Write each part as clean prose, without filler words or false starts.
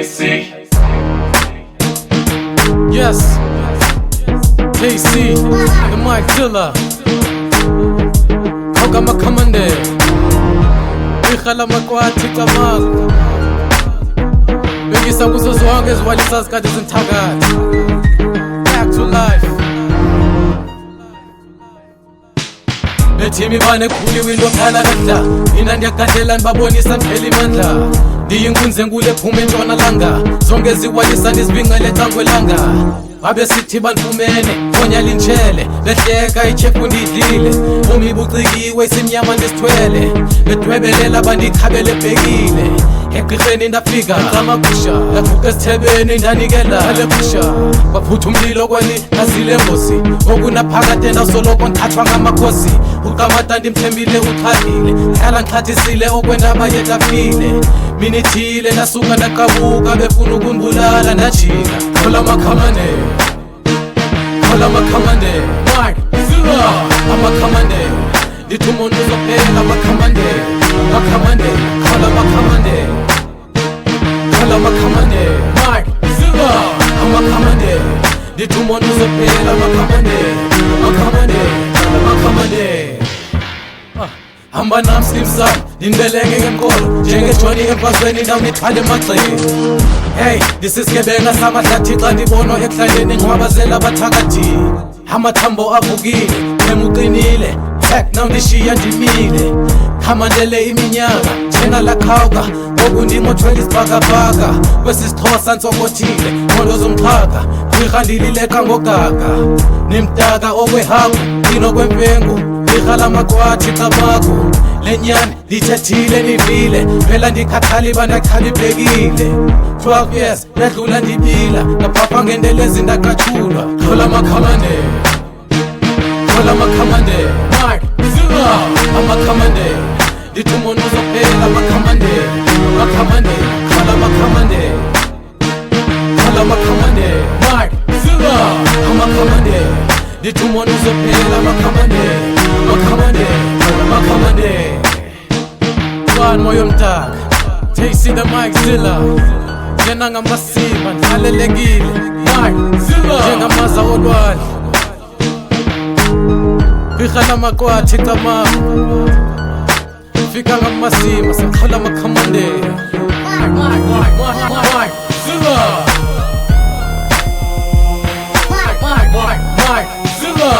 KC. Yes, KC, the Mike Dilla. Hoga makamande, ikhala makwati kamal. Bengisa kuzo zonke eziwalisa izikhathi ezinthakathi. Back to life. Bethimi bane khuliwe into khala kadla. Mina ndiyagadlela nibabonisa niphela imandla. Ndiyinkunzi enkulu ephuma entshonalanga. Zonke ziwalisa ndizibingele ecangwelanga. Babe sithi banifumene fonya lintshele behleka ichefu ndidlile umi bucikiwe isimnyama ndisithwele bedwebelela bandikhabele ebhekile egqirheni ndafika ngamagusha ndaguqa esithebeni ndanikela alegusha baphutha umlilo kweli ngazile ngosi okunaphakade ndasoloko ndithathwa ngamakhosi uqamata ndimthembile uxhathile hlala ngixhathisile okwendaba yetafile mina ithile ndasuka ndaqabuka befuna ukundibulala ndajika khola makhamane khola makhamane Mike Dilla amakhamane ndithi umuntu uzophela amakhamane makhamane khola makhamane khola makhamane Mike Dilla amakhamane ndithi umuntu uzophela makhamane makhamane makhamane hamba nami Slim Sam ndinibeleke ngenkolo njengeJohny emfazweni ndawunithwala emagxeni hey ndisisigebenga samahlathi xa ndibonwa ekuhlaleni ngcwabazela abathakathi amathambo avukile emuqinile tek nawundishiya ndimile khamandele iminyaka njengalaqhawuka ngokundimothwela isibhakabhaka kwesisixhosa ntsokothile ngondo zomxhaka gqirha ndilileqa ngogaga nimdaka okwehagu inokwempengu ikhala makwathi xabakho lenyani ndithethile nivile phela ndikhathali bandakhalibhekile 12 years ndadlula ndibila ngaphapha ngendelezi ndaqathulwa khola makhamane khola makhamane Mike Dilla amakhamane ndithi umuntu uzophela makhamane makhamane khola makhamane khola makhamane Mike Dilla amakhamane ndithi umuntu uzophela makhamane makhamane makhamane bani moyo mdaka KC the Mike Dilla yena ngamasima ndhalelekile Mike Dilla njengamaza olwandle ikhala makwathi camama fika ngamasima sekhola makhamane Mike Dilla Mike Dilla Mike Dilla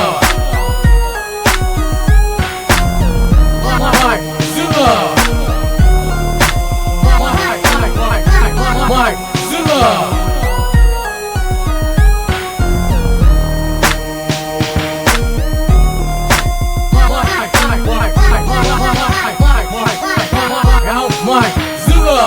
Mike Dilla Mike Dilla